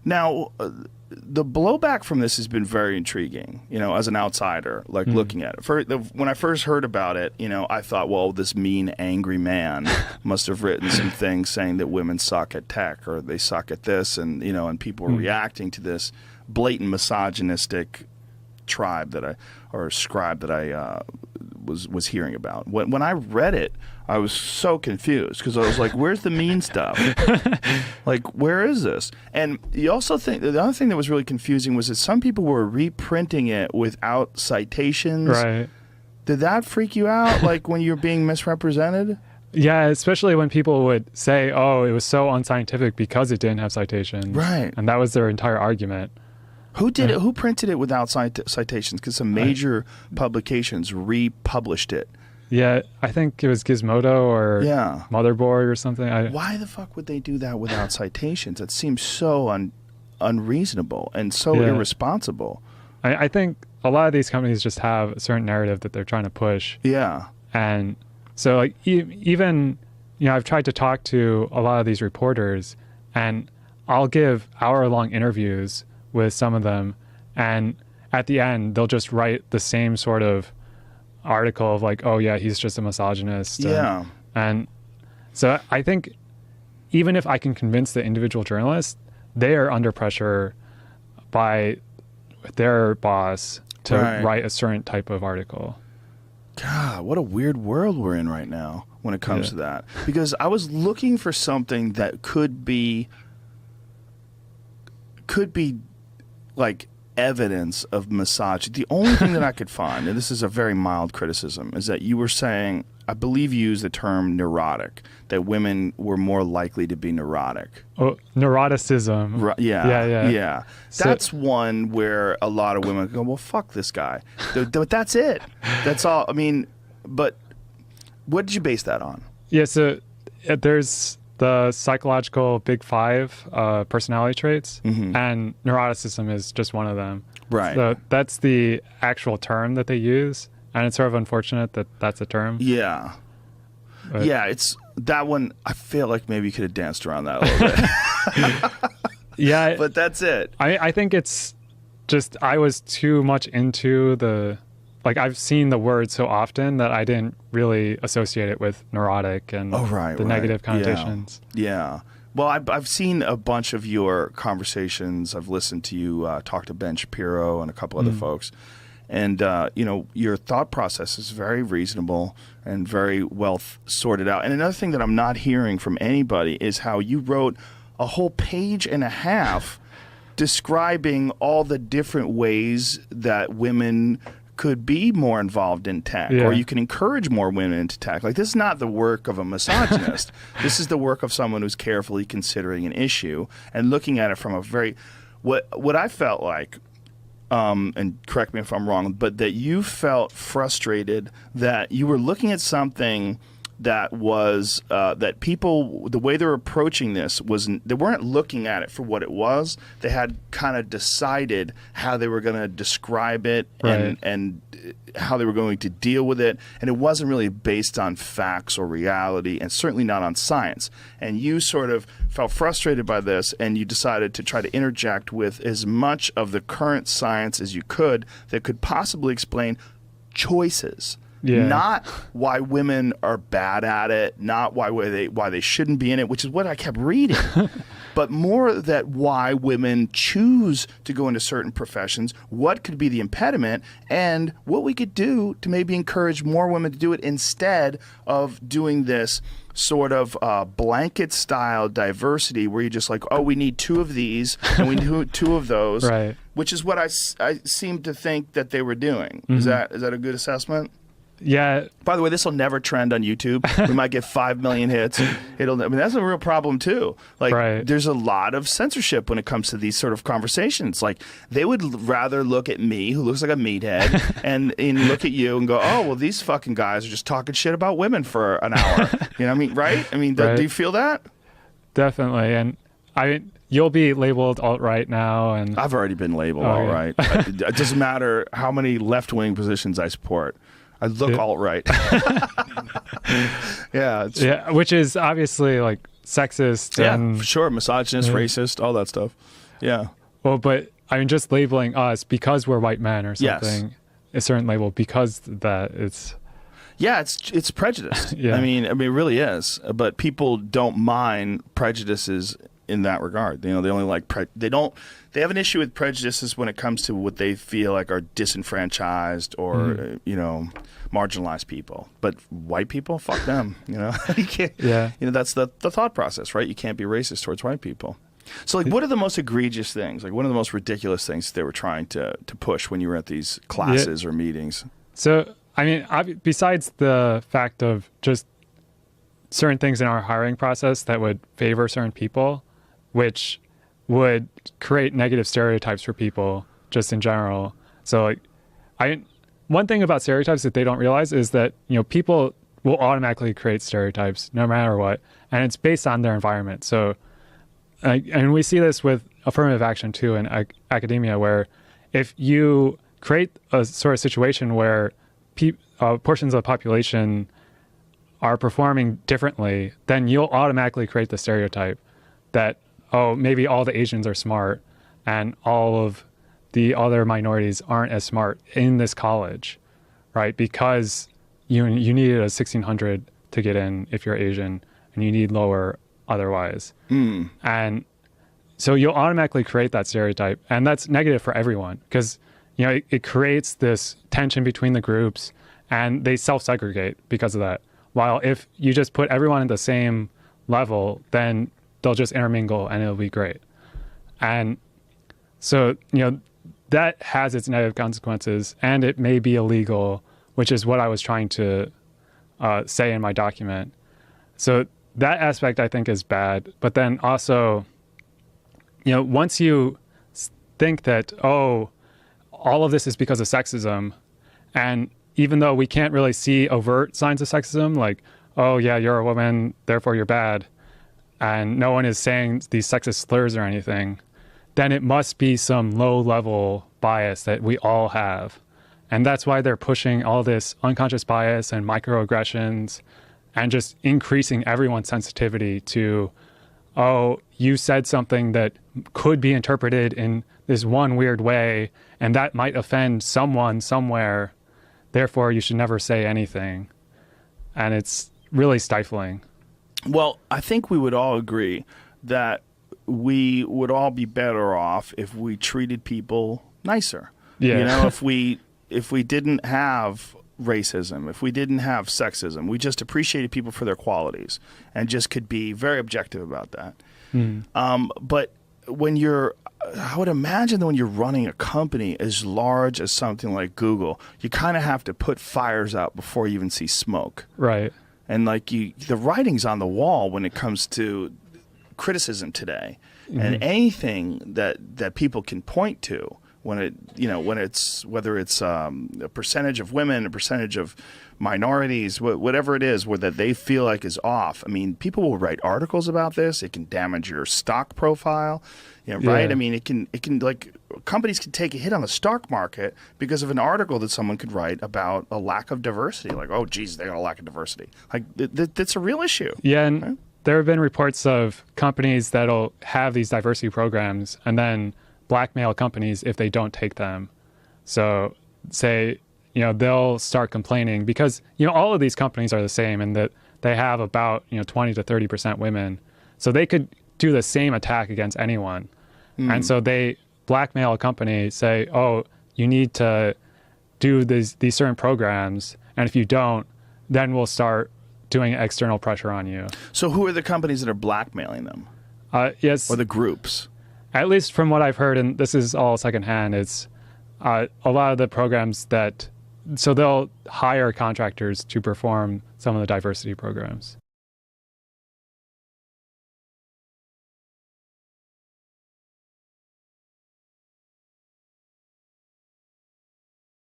Now, the blowback from this has been very intriguing, as an outsider, like looking at it. When I first heard about it, I thought, well, this mean, angry man must have written some things saying that women suck at tech or they suck at this, and people were reacting to this blatant misogynistic scribe that I was hearing about. When I read it, I was so confused because I was like, where's the mean stuff? Like, where is this? And you also think the other thing that was really confusing was that some people were reprinting it without citations. Right. Did that freak you out, like when you're being misrepresented? Yeah, especially when people would say, oh, it was so unscientific because it didn't have citations. Right. And that was their entire argument. Who did it? Who printed it without citations? Because some major publications republished it. Yeah, I think it was Gizmodo or Motherboard or something. Why the fuck would they do that without citations? It seems so unreasonable and so irresponsible. I think a lot of these companies just have a certain narrative that they're trying to push. Yeah. And so like even, I've tried to talk to a lot of these reporters, and I'll give hour-long interviews with some of them, and at the end they'll just write the same sort of article of like, oh yeah, he's just a misogynist. And so I think even if I can convince the individual journalist, they are under pressure by their boss to write a certain type of article. God, what a weird world we're in right now when it comes to that. Because I was looking for something that could be like evidence of misogyny. The only thing that I could find, and this is a very mild criticism, is that you were saying, I believe you used the term neurotic, that women were more likely to be neurotic. Oh, neuroticism. Yeah. That's one where a lot of women go, well, fuck this guy. But that's it. That's all. I mean, but what did you base that on? Yeah, so there's the psychological big five personality traits, and neuroticism is just one of them. Right. So that's the actual term that they use, and it's sort of unfortunate that that's a term. Yeah. But it's that one. I feel like maybe you could have danced around that a little bit. Yeah. But that's it. I think it's just I was too much into the... Like, I've seen the word so often that I didn't really associate it with neurotic and the negative connotations. Yeah. Well, I've seen a bunch of your conversations. I've listened to you talk to Ben Shapiro and a couple other folks. And, your thought process is very reasonable and very well sorted out. And another thing that I'm not hearing from anybody is how you wrote a whole page and a half describing all the different ways that women could be more involved in tech, or you can encourage more women into tech. Like, this is not the work of a misogynist. This is the work of someone who's carefully considering an issue and looking at it from a very what I felt like, and correct me if I'm wrong, but that you felt frustrated that you were looking at something that was that people, the way they're approaching this was they weren't looking at it for what it was. They had kind of decided how they were going to describe it and how they were going to deal with it, and it wasn't really based on facts or reality, and certainly not on science. And you sort of felt frustrated by this, and you decided to try to interject with as much of the current science as you could that could possibly explain choices. Yeah. Not why women are bad at it, not why they shouldn't be in it, which is what I kept reading, but more that why women choose to go into certain professions, what could be the impediment, and what we could do to maybe encourage more women to do it instead of doing this sort of blanket style diversity where you're just like, oh, we need two of these and we need two of those, which is what I seem to think that they were doing. Is that a good assessment? Yeah. By the way, this will never trend on YouTube. We might get 5 million hits. That's a real problem too. Like, there's a lot of censorship when it comes to these sort of conversations. Like, they would rather look at me, who looks like a meathead, and look at you and go, oh, well, these fucking guys are just talking shit about women for an hour. You know what I mean? Right? I mean, do you feel that? Definitely. And you'll be labeled alt-right now. And I've already been labeled alt-right. It doesn't matter how many left-wing positions I support. I look alt-right. Which is obviously like sexist. Yeah, for sure. Misogynist, racist, all that stuff. Yeah. Well, but I mean, just labeling us because we're white men or Yes. something, a certain label because that it's. Yeah, it's prejudice. Yeah. I mean, it really is. But people don't mind prejudices in that regard. You know, they only like they have an issue with prejudices when it comes to what they feel like are disenfranchised or you know, marginalized people. But white people, fuck them. You know, you can't. Yeah. You know, that's the thought process, right? You can't be racist towards white people. So, like, what are the most egregious things? Like, what are the most ridiculous things they were trying to push when you were at these classes or meetings? So, I mean, besides the fact of just certain things in our hiring process that would favor certain people, which would create negative stereotypes for people just in general. So, like, one thing about stereotypes that they don't realize is that, you know, people will automatically create stereotypes no matter what, and it's based on their environment. So, and we see this with affirmative action too in academia, where if you create a sort of situation where portions of the population are performing differently, then you'll automatically create the stereotype that, oh, maybe all the Asians are smart and all of the other minorities aren't as smart in this college, right? Because you needed a 1600 to get in if you're Asian, and you need lower otherwise. And so you'll automatically create that stereotype, and that's negative for everyone because, you know, it creates this tension between the groups, and they self-segregate because of that. While if you just put everyone at the same level, then they'll just intermingle and it'll be great. And so, you know, that has its negative consequences, and it may be illegal, which is what I was trying to say in my document. So that aspect I think is bad. But then also, you know, once you think that, oh, all of this is because of sexism, and even though we can't really see overt signs of sexism, like, oh yeah, you're a woman, therefore you're bad, and no one is saying these sexist slurs or anything, then it must be some low-level bias that we all have. And that's why they're pushing all this unconscious bias and microaggressions and just increasing everyone's sensitivity to, oh, you said something that could be interpreted in this one weird way, and that might offend someone somewhere. Therefore, you should never say anything. And it's really stifling. Well, I think we would all agree that we would all be better off if we treated people nicer. Yeah. You know, if we didn't have racism, if we didn't have sexism, we just appreciated people for their qualities and just could be very objective about that. But when I would imagine that when you're running a company as large as something like Google, you kind of have to put fires out before you even see smoke. Right. And like the writing's on the wall when it comes to criticism today, and anything that people can point to when it's whether it's a percentage of women, a percentage of minorities, whatever it is, that they feel like is off. I mean, people will write articles about this. It can damage your stock profile, right? Yeah. I mean, it can like companies can take a hit on the stock market because of an article that someone could write about a lack of diversity. Like, oh, geez, they got a lack of diversity. Like that's a real issue. Yeah, and right? There have been reports of companies that'll have these diversity programs and then blackmail companies if they don't take them. So say, they'll start complaining because, all of these companies are the same in that they have about, 20 to 30% women. So they could do the same attack against anyone. And so they blackmail a company, say, oh, you need to do these certain programs. And if you don't, then we'll start doing external pressure on you. So who are the companies that are blackmailing them? Yes. Or the groups? At least from what I've heard, and this is all secondhand, it's a lot of the programs so they'll hire contractors to perform some of the diversity programs.